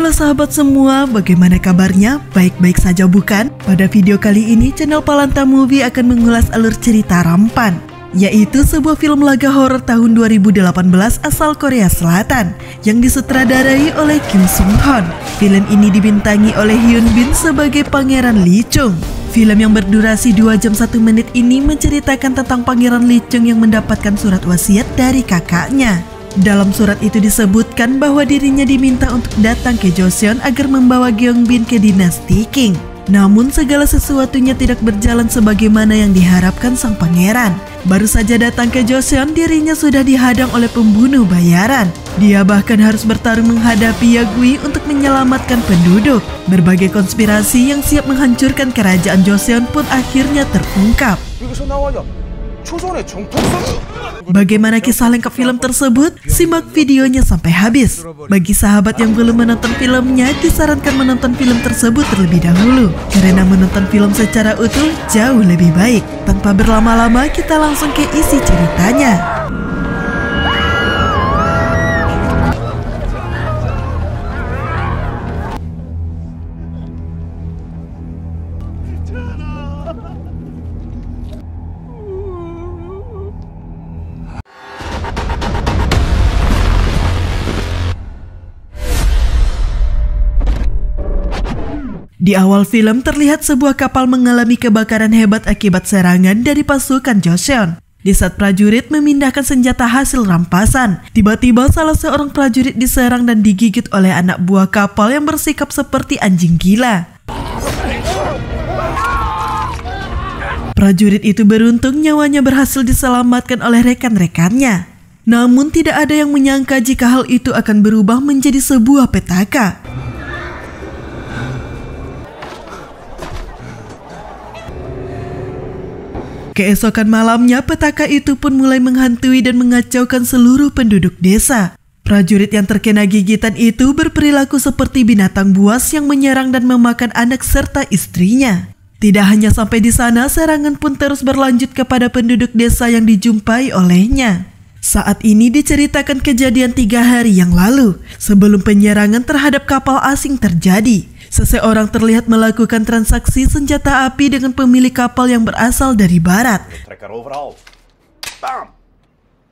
Halo sahabat semua, bagaimana kabarnya? Baik-baik saja bukan? Pada video kali ini, channel Palanta Movie akan mengulas alur cerita Rampan, yaitu sebuah film laga horor tahun 2018 asal Korea Selatan yang disutradarai oleh Kim Sung Hoon. Film ini dibintangi oleh Hyun Bin sebagai Pangeran Lee Chung. Film yang berdurasi 2 jam 1 menit ini menceritakan tentang Pangeran Lee Chung yang mendapatkan surat wasiat dari kakaknya. Dalam surat itu disebutkan bahwa dirinya diminta untuk datang ke Joseon agar membawa Gyeongbin ke dinasti King. Namun segala sesuatunya tidak berjalan sebagaimana yang diharapkan sang pangeran. Baru saja datang ke Joseon, dirinya sudah dihadang oleh pembunuh bayaran. Dia bahkan harus bertarung menghadapi Yagui untuk menyelamatkan penduduk. Berbagai konspirasi yang siap menghancurkan kerajaan Joseon pun akhirnya terungkap. Bagaimana kisah lengkap film tersebut? Simak videonya sampai habis. Bagi sahabat yang belum menonton filmnya, disarankan menonton film tersebut terlebih dahulu, karena menonton film secara utuh jauh lebih baik. Tanpa berlama-lama, kita langsung ke isi ceritanya. Di awal film terlihat sebuah kapal mengalami kebakaran hebat akibat serangan dari pasukan Joseon. Di saat prajurit memindahkan senjata hasil rampasan, tiba-tiba salah seorang prajurit diserang dan digigit oleh anak buah kapal yang bersikap seperti anjing gila. Prajurit itu beruntung nyawanya berhasil diselamatkan oleh rekan-rekannya. Namun tidak ada yang menyangka jika hal itu akan berubah menjadi sebuah petaka. Keesokan malamnya, petaka itu pun mulai menghantui dan mengacaukan seluruh penduduk desa. Prajurit yang terkena gigitan itu berperilaku seperti binatang buas yang menyerang dan memakan anak serta istrinya. Tidak hanya sampai di sana, serangan pun terus berlanjut kepada penduduk desa yang dijumpai olehnya. Saat ini diceritakan kejadian 3 hari yang lalu, sebelum penyerangan terhadap kapal asing terjadi. Seseorang terlihat melakukan transaksi senjata api dengan pemilik kapal yang berasal dari barat.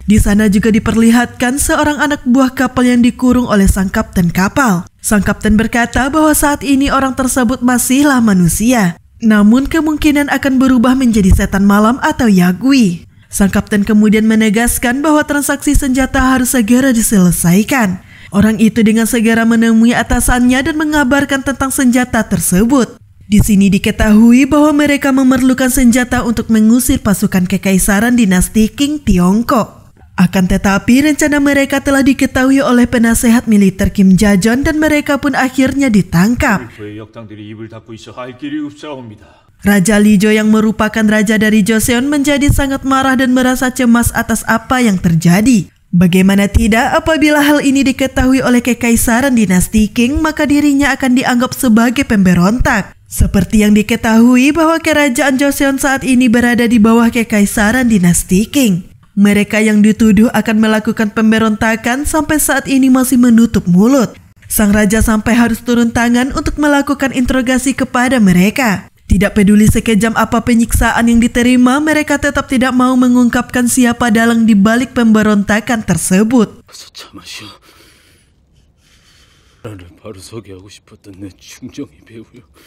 Di sana juga diperlihatkan seorang anak buah kapal yang dikurung oleh sang kapten kapal. Sang kapten berkata bahwa saat ini orang tersebut masihlah manusia, namun kemungkinan akan berubah menjadi setan malam atau Yagui. Sang kapten kemudian menegaskan bahwa transaksi senjata harus segera diselesaikan. Orang itu dengan segera menemui atasannya dan mengabarkan tentang senjata tersebut. Di sini diketahui bahwa mereka memerlukan senjata untuk mengusir pasukan kekaisaran dinasti Qing Tiongkok. Akan tetapi rencana mereka telah diketahui oleh penasehat militer Kim Jae-jeon dan mereka pun akhirnya ditangkap. Raja Lee Jo yang merupakan raja dari Joseon menjadi sangat marah dan merasa cemas atas apa yang terjadi. Bagaimana tidak, apabila hal ini diketahui oleh kekaisaran dinasti Qing, maka dirinya akan dianggap sebagai pemberontak. Seperti yang diketahui bahwa kerajaan Joseon saat ini berada di bawah kekaisaran dinasti Qing. Mereka yang dituduh akan melakukan pemberontakan sampai saat ini masih menutup mulut. Sang raja sampai harus turun tangan untuk melakukan interogasi kepada mereka. Tidak peduli sekejam apa penyiksaan yang diterima, mereka tetap tidak mau mengungkapkan siapa dalang di balik pemberontakan tersebut.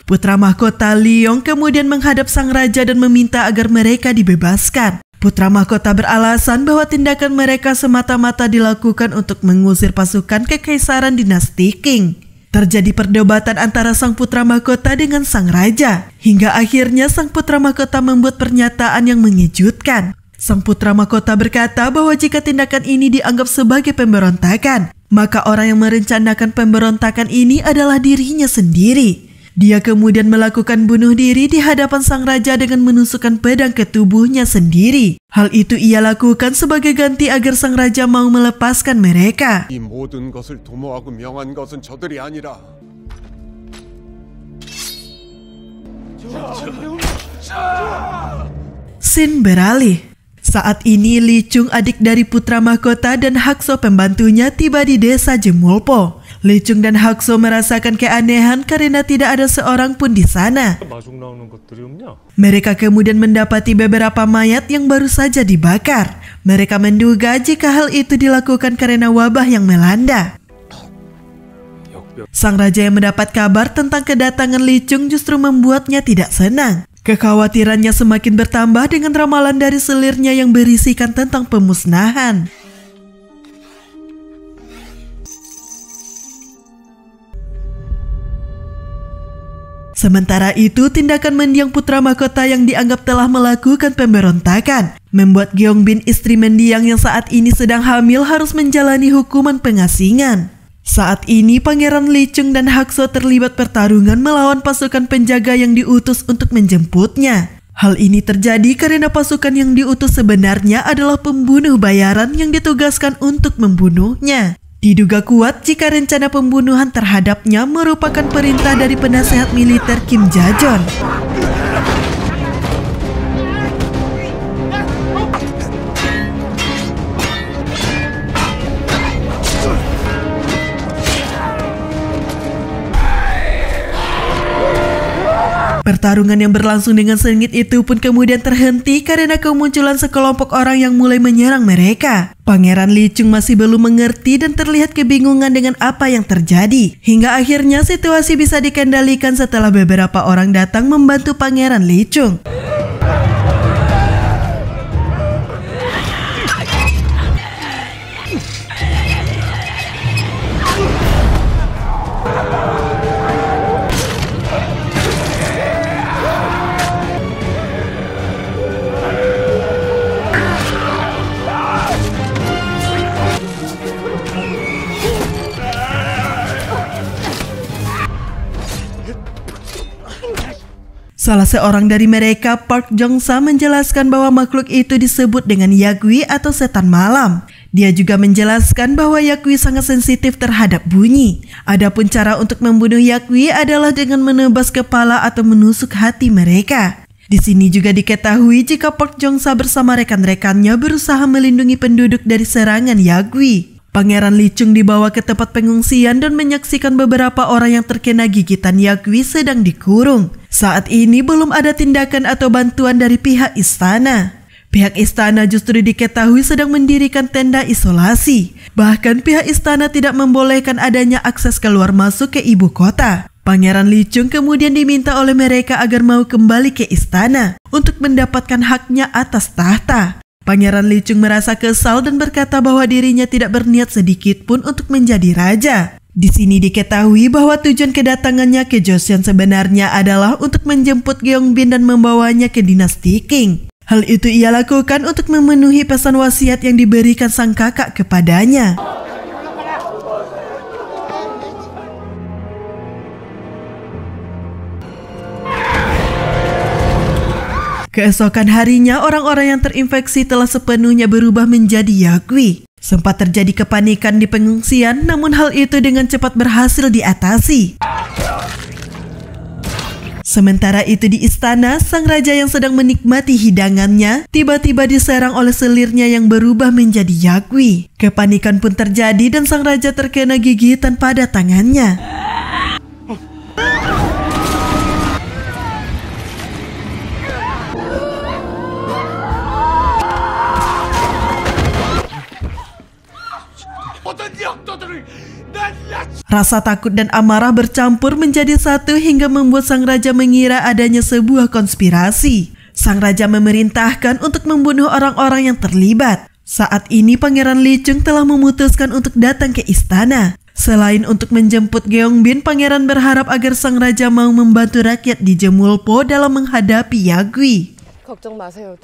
Putra mahkota Leong kemudian menghadap sang raja dan meminta agar mereka dibebaskan. Putra mahkota beralasan bahwa tindakan mereka semata-mata dilakukan untuk mengusir pasukan kekaisaran dinasti Qing. Terjadi perdebatan antara sang putra mahkota dengan sang raja. Hingga akhirnya sang putra mahkota membuat pernyataan yang mengejutkan. Sang putra mahkota berkata bahwa jika tindakan ini dianggap sebagai pemberontakan, maka orang yang merencanakan pemberontakan ini adalah dirinya sendiri. Dia kemudian melakukan bunuh diri di hadapan sang raja dengan menusukkan pedang ke tubuhnya sendiri. Hal itu ia lakukan sebagai ganti agar sang raja mau melepaskan mereka. Scene beralih. Saat ini Lee Chung, adik dari putra mahkota, dan Hakso pembantunya tiba di desa Jemolpo. Lee Chung dan Hakso merasakan keanehan karena tidak ada seorang pun di sana. Mereka kemudian mendapati beberapa mayat yang baru saja dibakar. Mereka menduga jika hal itu dilakukan karena wabah yang melanda. Sang raja yang mendapat kabar tentang kedatangan Lee Chung justru membuatnya tidak senang. Kekhawatirannya semakin bertambah dengan ramalan dari selirnya yang berisikan tentang pemusnahan. Sementara itu, tindakan mendiang putra mahkota yang dianggap telah melakukan pemberontakan membuat Gyeongbin, istri mendiang yang saat ini sedang hamil, harus menjalani hukuman pengasingan. Saat ini, Pangeran Lee Chung dan Hakso terlibat pertarungan melawan pasukan penjaga yang diutus untuk menjemputnya. Hal ini terjadi karena pasukan yang diutus sebenarnya adalah pembunuh bayaran yang ditugaskan untuk membunuhnya. Diduga kuat jika rencana pembunuhan terhadapnya merupakan perintah dari penasehat militer Kim Ja-jeon. Pertarungan yang berlangsung dengan sengit itu pun kemudian terhenti karena kemunculan sekelompok orang yang mulai menyerang mereka. Pangeran Lee Chung masih belum mengerti dan terlihat kebingungan dengan apa yang terjadi. Hingga akhirnya situasi bisa dikendalikan setelah beberapa orang datang membantu Pangeran Lee Chung. Salah seorang dari mereka, Park Jong-sa, menjelaskan bahwa makhluk itu disebut dengan Yagwi atau setan malam. Dia juga menjelaskan bahwa Yagwi sangat sensitif terhadap bunyi. Adapun cara untuk membunuh Yagwi adalah dengan menebas kepala atau menusuk hati mereka. Di sini juga diketahui jika Park Jong-sa bersama rekan-rekannya berusaha melindungi penduduk dari serangan Yagwi. Pangeran Lee Chung dibawa ke tempat pengungsian dan menyaksikan beberapa orang yang terkena gigitan Yagwi sedang dikurung. Saat ini belum ada tindakan atau bantuan dari pihak istana. Pihak istana justru diketahui sedang mendirikan tenda isolasi. Bahkan pihak istana tidak membolehkan adanya akses keluar masuk ke ibu kota. Pangeran Lee Chung kemudian diminta oleh mereka agar mau kembali ke istana untuk mendapatkan haknya atas tahta. Pangeran Lee Chung merasa kesal dan berkata bahwa dirinya tidak berniat sedikit pun untuk menjadi raja. Di sini diketahui bahwa tujuan kedatangannya ke Joseon sebenarnya adalah untuk menjemput Gyeongbin dan membawanya ke dinasti Qing. Hal itu ia lakukan untuk memenuhi pesan wasiat yang diberikan sang kakak kepadanya. Keesokan harinya, orang-orang yang terinfeksi telah sepenuhnya berubah menjadi Yagwi. Sempat terjadi kepanikan di pengungsian, namun hal itu dengan cepat berhasil diatasi. Sementara itu di istana, sang raja yang sedang menikmati hidangannya tiba-tiba diserang oleh selirnya yang berubah menjadi Yagwi. Kepanikan pun terjadi dan sang raja terkena gigitan pada tangannya. Rasa takut dan amarah bercampur menjadi satu hingga membuat sang raja mengira adanya sebuah konspirasi. Sang raja memerintahkan untuk membunuh orang-orang yang terlibat. Saat ini Pangeran Lee Chung telah memutuskan untuk datang ke istana. Selain untuk menjemput Gyeongbin, pangeran berharap agar sang raja mau membantu rakyat di Jemulpo dalam menghadapi Yagwi. 걱정 마세요,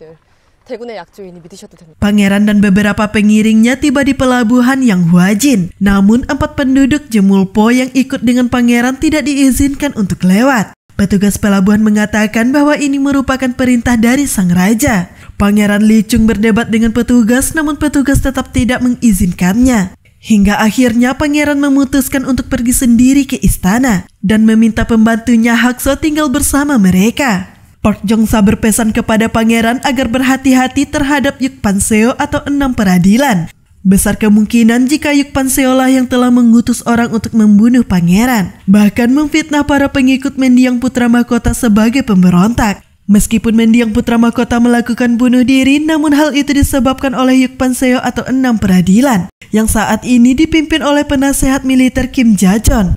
대군의 약주인이 믿으셔도 됩니다. Pangeran dan beberapa pengiringnya tiba di pelabuhan yang Huajin. Namun 4 penduduk Jemulpo yang ikut dengan pangeran tidak diizinkan untuk lewat. Petugas pelabuhan mengatakan bahwa ini merupakan perintah dari sang raja. Pangeran Lee Chung berdebat dengan petugas, namun petugas tetap tidak mengizinkannya. Hingga akhirnya pangeran memutuskan untuk pergi sendiri ke istana dan meminta pembantunya Hakso tinggal bersama mereka. Park Jong-sa berpesan kepada pangeran agar berhati-hati terhadap Yuk Panseo atau 6 peradilan. Besar kemungkinan jika Yukpan Seolah yang telah mengutus orang untuk membunuh pangeran, bahkan memfitnah para pengikut mendiang putra mahkota sebagai pemberontak. Meskipun mendiang putra mahkota melakukan bunuh diri, namun hal itu disebabkan oleh Yukpan Seo atau 6 peradilan, yang saat ini dipimpin oleh penasehat militer Kim Ja-jeon.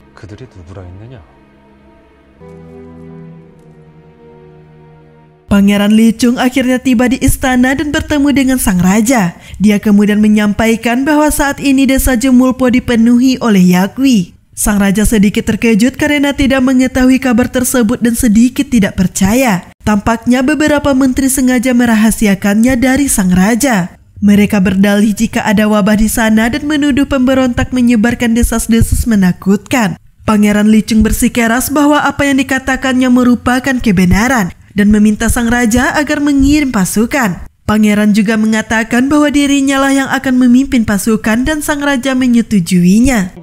Pangeran Lee Chung akhirnya tiba di istana dan bertemu dengan sang raja. Dia kemudian menyampaikan bahwa saat ini desa Jemulpo dipenuhi oleh Yakwi. Sang raja sedikit terkejut karena tidak mengetahui kabar tersebut dan sedikit tidak percaya. Tampaknya beberapa menteri sengaja merahasiakannya dari sang raja. Mereka berdalih jika ada wabah di sana dan menuduh pemberontak menyebarkan desas-desus menakutkan. Pangeran Lee Chung bersikeras bahwa apa yang dikatakannya merupakan kebenaran dan meminta sang raja agar mengirim pasukan. Pangeran juga mengatakan bahwa dirinya lah yang akan memimpin pasukan dan sang raja menyetujuinya.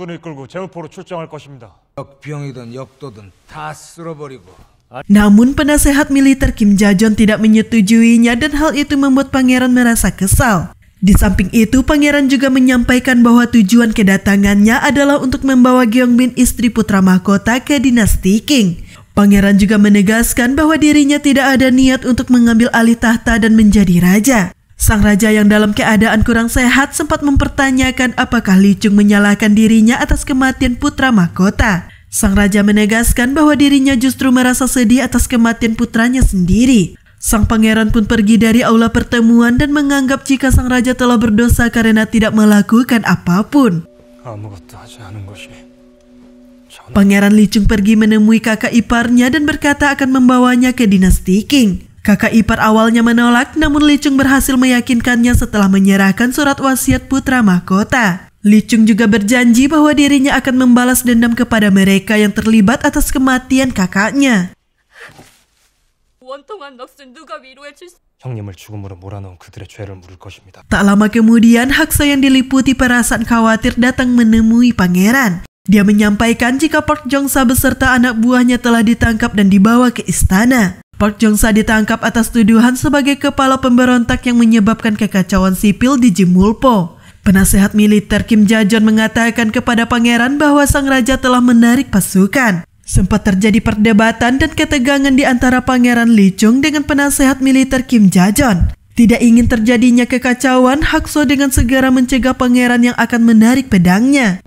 Namun penasehat militer Kim Ja-jeon tidak menyetujuinya dan hal itu membuat pangeran merasa kesal. Di samping itu, pangeran juga menyampaikan bahwa tujuan kedatangannya adalah untuk membawa Gyeongbin, istri putra mahkota, ke dinasti Qing. Pangeran juga menegaskan bahwa dirinya tidak ada niat untuk mengambil alih tahta dan menjadi raja. Sang raja yang dalam keadaan kurang sehat sempat mempertanyakan apakah Lee Chung menyalahkan dirinya atas kematian putra mahkota. Sang raja menegaskan bahwa dirinya justru merasa sedih atas kematian putranya sendiri. Sang pangeran pun pergi dari aula pertemuan dan menganggap jika sang raja telah berdosa karena tidak melakukan apapun. Pangeran Lee Chung pergi menemui kakak iparnya dan berkata akan membawanya ke dinasti Qing. Kakak ipar awalnya menolak, namun Lee Chung berhasil meyakinkannya setelah menyerahkan surat wasiat putra mahkota. Lee Chung juga berjanji bahwa dirinya akan membalas dendam kepada mereka yang terlibat atas kematian kakaknya. Tak lama kemudian, Hakso yang diliputi perasaan khawatir datang menemui pangeran. Dia menyampaikan jika Park Jong-sa beserta anak buahnya telah ditangkap dan dibawa ke istana. Park Jong-sa ditangkap atas tuduhan sebagai kepala pemberontak yang menyebabkan kekacauan sipil di Jemulpo. Penasehat militer Kim Ja-jeon mengatakan kepada pangeran bahwa sang raja telah menarik pasukan. Sempat terjadi perdebatan dan ketegangan di antara pangeran Lee Chung dengan penasehat militer Kim Ja-jeon. Tidak ingin terjadinya kekacauan, Hakso dengan segera mencegah pangeran yang akan menarik pedangnya.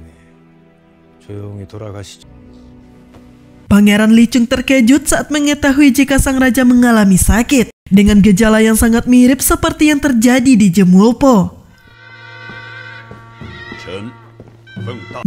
Pangeran Lee Chung terkejut saat mengetahui jika sang raja mengalami sakit dengan gejala yang sangat mirip seperti yang terjadi di Jemulpo.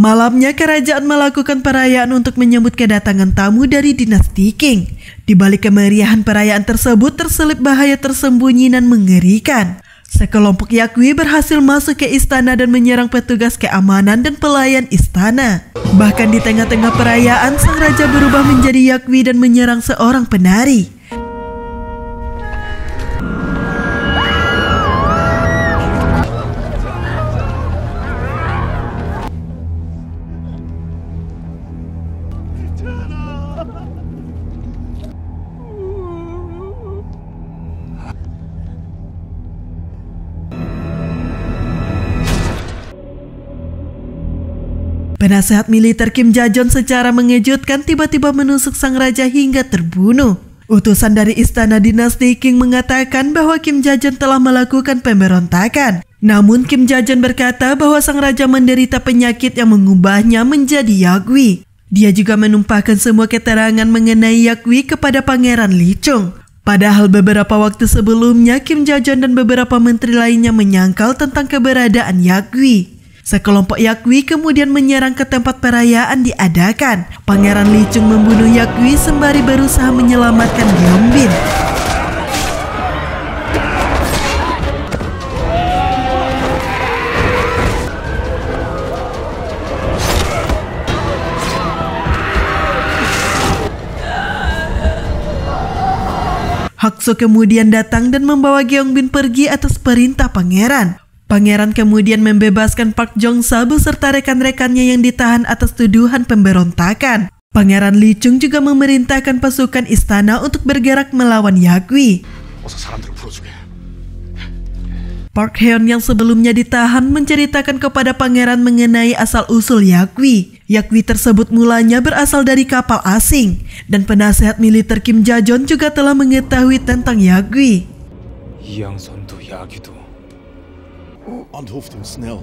Malamnya kerajaan melakukan perayaan untuk menyambut kedatangan tamu dari dinasti Qing. Di balik kemeriahan perayaan tersebut terselip bahaya tersembunyi dan mengerikan. Sekelompok Yakwi berhasil masuk ke istana dan menyerang petugas keamanan dan pelayan istana. Bahkan di tengah-tengah perayaan, sang raja berubah menjadi Yakwi dan menyerang seorang penari. Penasehat militer Kim Ja-jeon secara mengejutkan tiba-tiba menusuk sang raja hingga terbunuh. Utusan dari istana dinasti Qing mengatakan bahwa Kim Ja-jeon telah melakukan pemberontakan. Namun Kim Ja-jeon berkata bahwa sang raja menderita penyakit yang mengubahnya menjadi Yakwi. Dia juga menumpahkan semua keterangan mengenai Yakwi kepada Pangeran Lee Chung. Padahal beberapa waktu sebelumnya Kim Ja-jeon dan beberapa menteri lainnya menyangkal tentang keberadaan Yakwi. Sekelompok Yakwi kemudian menyerang ke tempat perayaan diadakan. Pangeran Lee Chung membunuh Yakwi sembari berusaha menyelamatkan Gyeongbin. Hakso kemudian datang dan membawa Gyeongbin pergi atas perintah pangeran. Pangeran kemudian membebaskan Park Jong-sa beserta rekan-rekannya yang ditahan atas tuduhan pemberontakan. Pangeran Lee Chung juga memerintahkan pasukan istana untuk bergerak melawan Yakwi. Park Heon yang sebelumnya ditahan menceritakan kepada pangeran mengenai asal-usul Yakwi. Yakwi tersebut mulanya berasal dari kapal asing, dan penasehat militer Kim Ja-jeon juga telah mengetahui tentang Yakwi. 이양선도 야기도 Onthoofd hem snel.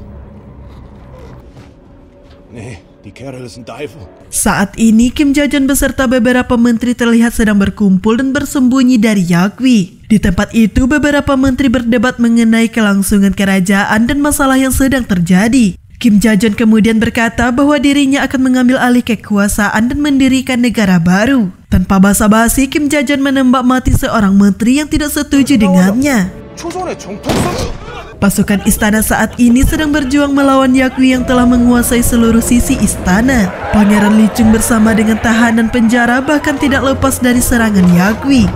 Nee, die kerel is een duivel. Saat ini Kim Ja-jeon beserta beberapa menteri terlihat sedang berkumpul dan bersembunyi dari Yakwi. Di tempat itu beberapa menteri berdebat mengenai kelangsungan kerajaan dan masalah yang sedang terjadi. Kim Ja-jeon kemudian berkata bahwa dirinya akan mengambil alih kekuasaan dan mendirikan negara baru. Tanpa basa-basi, Kim Ja-jeon menembak mati seorang menteri yang tidak setuju dengannya. Pasukan istana saat ini sedang berjuang melawan Yakwi yang telah menguasai seluruh sisi istana. Pangeran Lee Chung bersama dengan tahanan penjara bahkan tidak lepas dari serangan Yakwi.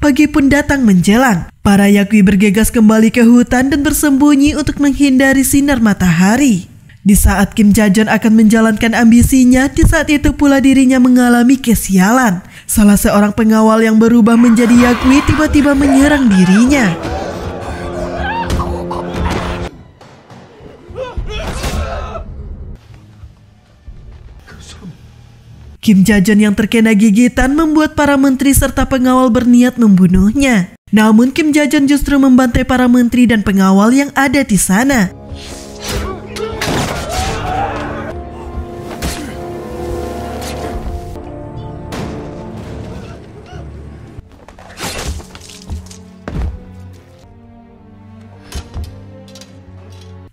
Pagi pun datang menjelang. Para Yakwi bergegas kembali ke hutan dan bersembunyi untuk menghindari sinar matahari. Di saat Kim Ja-jeon akan menjalankan ambisinya, di saat itu pula dirinya mengalami kesialan. Salah seorang pengawal yang berubah menjadi Yakwi tiba-tiba menyerang dirinya. Kim Ja-jeon yang terkena gigitan membuat para menteri serta pengawal berniat membunuhnya. Namun Kim Ja-jeon justru membantai para menteri dan pengawal yang ada di sana.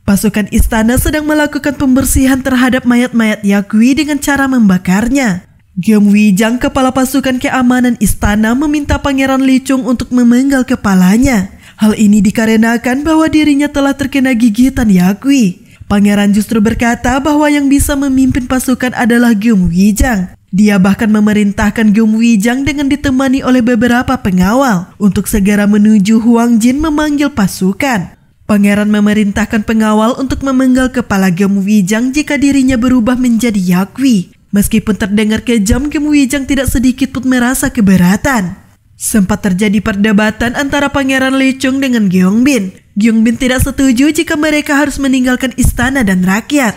Pasukan istana sedang melakukan pembersihan terhadap mayat-mayat Yakwi dengan cara membakarnya. Gyeom Wi-jang, kepala pasukan keamanan istana, meminta Pangeran Lee Chung untuk memenggal kepalanya. Hal ini dikarenakan bahwa dirinya telah terkena gigitan Yakwi. Pangeran justru berkata bahwa yang bisa memimpin pasukan adalah Gyeom Wi-jang. Dia bahkan memerintahkan Gyeom Wi-jang dengan ditemani oleh beberapa pengawal untuk segera menuju Huang Jin memanggil pasukan. Pangeran memerintahkan pengawal untuk memenggal kepala Gyeom Wi-jang jika dirinya berubah menjadi Yakwi. Meskipun terdengar kejam, Gyeom Wi-jang tidak sedikit pun merasa keberatan. Sempat terjadi perdebatan antara Pangeran Lee Chung dengan Gyeongbin. Gyeongbin tidak setuju jika mereka harus meninggalkan istana dan rakyat.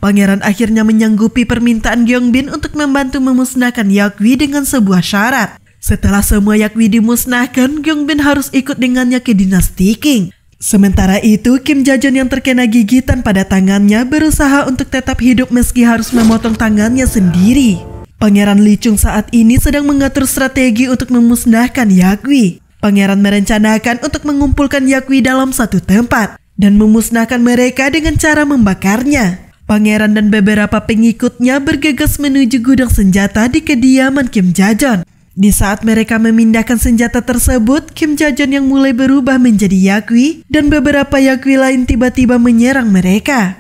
Pangeran akhirnya menyanggupi permintaan Gyeongbin untuk membantu memusnahkan Yakwi dengan sebuah syarat. Setelah semua Yakwi dimusnahkan, Gyeongbin harus ikut dengannya ke dinasti Qing. Sementara itu, Kim Ja-jeon yang terkena gigitan pada tangannya berusaha untuk tetap hidup meski harus memotong tangannya sendiri. Pangeran Lee Chung saat ini sedang mengatur strategi untuk memusnahkan Yakwi. Pangeran merencanakan untuk mengumpulkan Yakwi dalam satu tempat dan memusnahkan mereka dengan cara membakarnya. Pangeran dan beberapa pengikutnya bergegas menuju gudang senjata di kediaman Kim Ja-jeon. Di saat mereka memindahkan senjata tersebut, Kim Ja-jeon yang mulai berubah menjadi Yakwi dan beberapa Yakwi lain tiba-tiba menyerang mereka.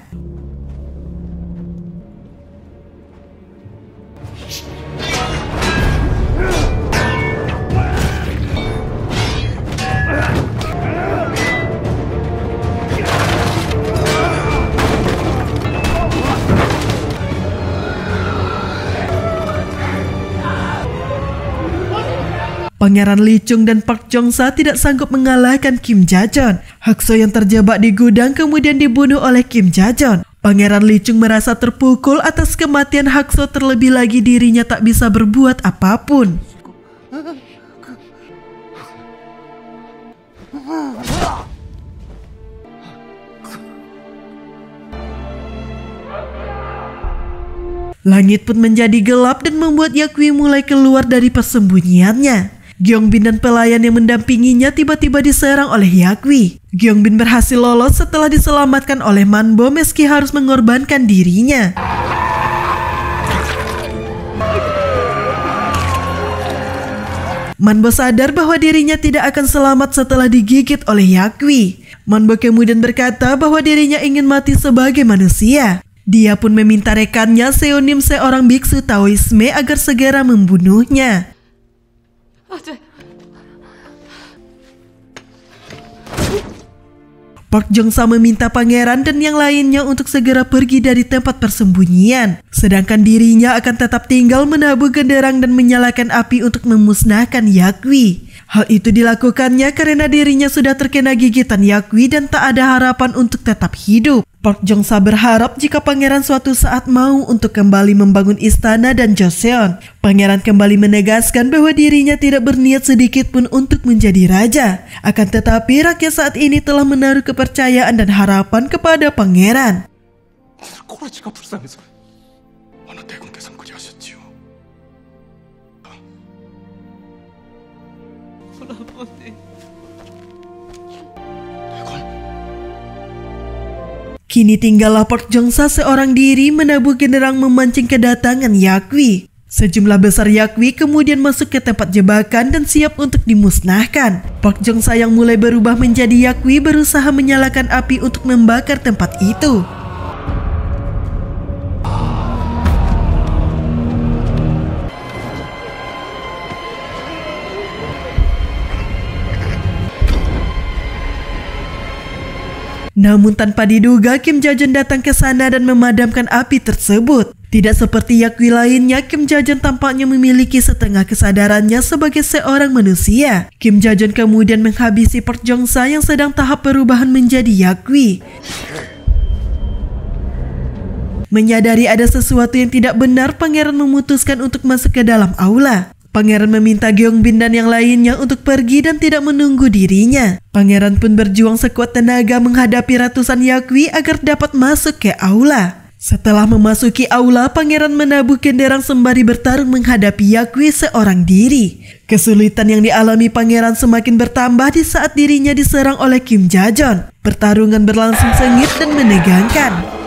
Pangeran Lee Chung dan Park Jong-sa tidak sanggup mengalahkan Kim Ja-jeon. Hakso yang terjebak di gudang kemudian dibunuh oleh Kim Ja-jeon. Pangeran Lee Chung merasa terpukul atas kematian Hakso, terlebih lagi dirinya tak bisa berbuat apapun. Langit pun menjadi gelap dan membuat Yakwi mulai keluar dari persembunyiannya. Gyeongbin dan pelayan yang mendampinginya tiba-tiba diserang oleh Yakwi. Gyeongbin berhasil lolos setelah diselamatkan oleh Manbo meski harus mengorbankan dirinya. Manbo sadar bahwa dirinya tidak akan selamat setelah digigit oleh Yakwi. Manbo kemudian berkata bahwa dirinya ingin mati sebagai manusia. Dia pun meminta rekannya Seonim, seorang biksu Taoisme, agar segera membunuhnya. Park Jong-sa meminta pangeran dan yang lainnya untuk segera pergi dari tempat persembunyian. Sedangkan dirinya akan tetap tinggal menabuh genderang dan menyalakan api untuk memusnahkan Yakwi. Hal itu dilakukannya karena dirinya sudah terkena gigitan Yakwi dan tak ada harapan untuk tetap hidup. Park Jong-sa berharap jika pangeran suatu saat mau untuk kembali membangun istana dan Joseon. Pangeran kembali menegaskan bahwa dirinya tidak berniat sedikit pun untuk menjadi raja. Akan tetapi rakyat saat ini telah menaruh kepercayaan dan harapan kepada pangeran. Kini tinggallah Park Jong-sa seorang diri menabuh genderang memancing kedatangan Yakwi. Sejumlah besar Yakwi kemudian masuk ke tempat jebakan dan siap untuk dimusnahkan. Park Jong-sa yang mulai berubah menjadi Yakwi berusaha menyalakan api untuk membakar tempat itu. Namun tanpa diduga Kim Ja-jeon datang ke sana dan memadamkan api tersebut. Tidak seperti Yakwi lainnya, Kim Ja-jeon tampaknya memiliki setengah kesadarannya sebagai seorang manusia. Kim Ja-jeon kemudian menghabisi Park Jong-sa yang sedang tahap perubahan menjadi Yakwi. Menyadari ada sesuatu yang tidak benar, pangeran memutuskan untuk masuk ke dalam aula. Pangeran meminta Gyeongbin dan yang lainnya untuk pergi dan tidak menunggu dirinya. Pangeran pun berjuang sekuat tenaga menghadapi ratusan Yakwi agar dapat masuk ke aula. Setelah memasuki aula, pangeran menabuh genderang sembari bertarung menghadapi Yakwi seorang diri. Kesulitan yang dialami pangeran semakin bertambah di saat dirinya diserang oleh Kim Ja-jeon. Pertarungan berlangsung sengit dan menegangkan.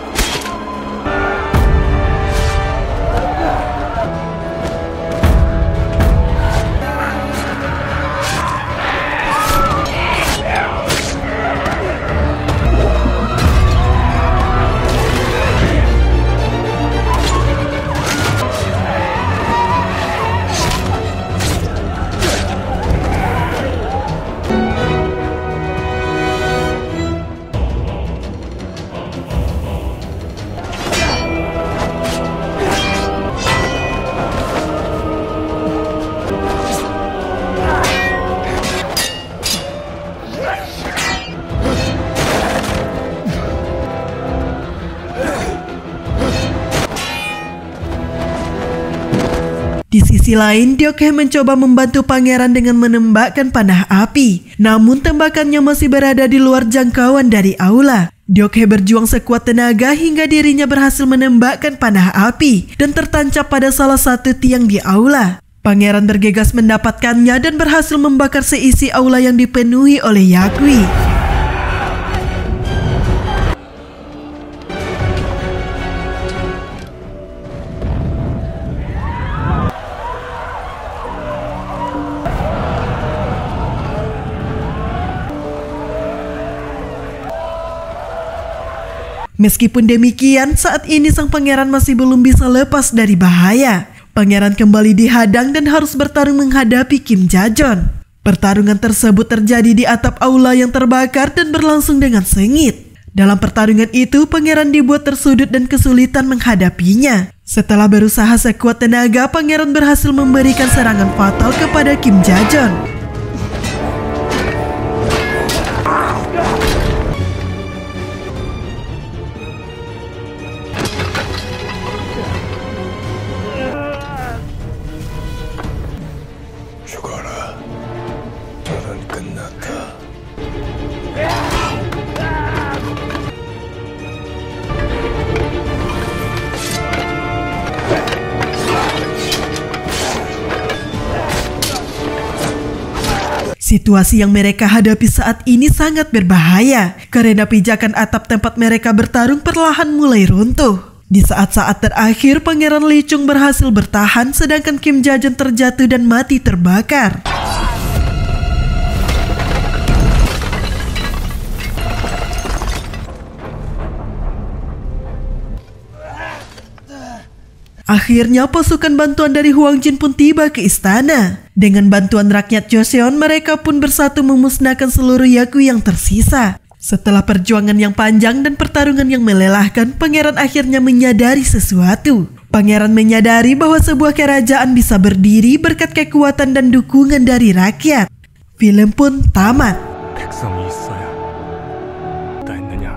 Di sisi lain, Deok-hye mencoba membantu pangeran dengan menembakkan panah api. Namun tembakannya masih berada di luar jangkauan dari aula. Deok-hye berjuang sekuat tenaga hingga dirinya berhasil menembakkan panah api dan tertancap pada salah satu tiang di aula. Pangeran bergegas mendapatkannya dan berhasil membakar seisi aula yang dipenuhi oleh Yakwi. Meskipun demikian, saat ini sang pangeran masih belum bisa lepas dari bahaya. Pangeran kembali dihadang dan harus bertarung menghadapi Kim Ja-jeon. Pertarungan tersebut terjadi di atap aula yang terbakar dan berlangsung dengan sengit. Dalam pertarungan itu, pangeran dibuat tersudut dan kesulitan menghadapinya. Setelah berusaha sekuat tenaga, pangeran berhasil memberikan serangan fatal kepada Kim Jae-jeon. 죽어라. 너는 끝났다. Situasi yang mereka hadapi saat ini sangat berbahaya karena pijakan atap tempat mereka bertarung perlahan mulai runtuh. Di saat-saat terakhir, Pangeran Lee Chung berhasil bertahan sedangkan Kim Jae-jeon terjatuh dan mati terbakar. Akhirnya pasukan bantuan dari Hwang Jin pun tiba ke istana. Dengan bantuan rakyat Joseon, mereka pun bersatu memusnahkan seluruh Yaku yang tersisa. Setelah perjuangan yang panjang dan pertarungan yang melelahkan, pangeran akhirnya menyadari sesuatu. Pangeran menyadari bahwa sebuah kerajaan bisa berdiri berkat kekuatan dan dukungan dari rakyat. Film pun tamat. 백성이 있어야 다 있느냐?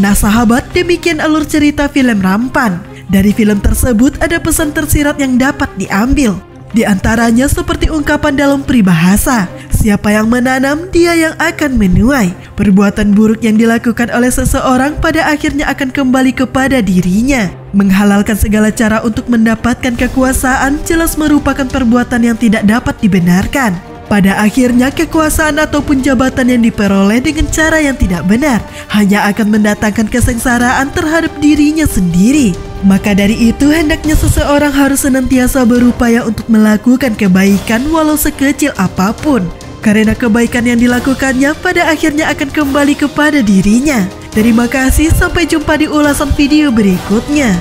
Nah sahabat, demikian alur cerita film Rampan. Dari film tersebut ada pesan tersirat yang dapat diambil. Di antaranya seperti ungkapan dalam peribahasa, siapa yang menanam, dia yang akan menuai. Perbuatan buruk yang dilakukan oleh seseorang pada akhirnya akan kembali kepada dirinya. Menghalalkan segala cara untuk mendapatkan kekuasaan jelas merupakan perbuatan yang tidak dapat dibenarkan. Pada akhirnya kekuasaan ataupun jabatan yang diperoleh dengan cara yang tidak benar hanya akan mendatangkan kesengsaraan terhadap dirinya sendiri. Maka dari itu hendaknya seseorang harus senantiasa berupaya untuk melakukan kebaikan walau sekecil apapun. Karena kebaikan yang dilakukannya pada akhirnya akan kembali kepada dirinya. Terima kasih, sampai jumpa di ulasan video berikutnya.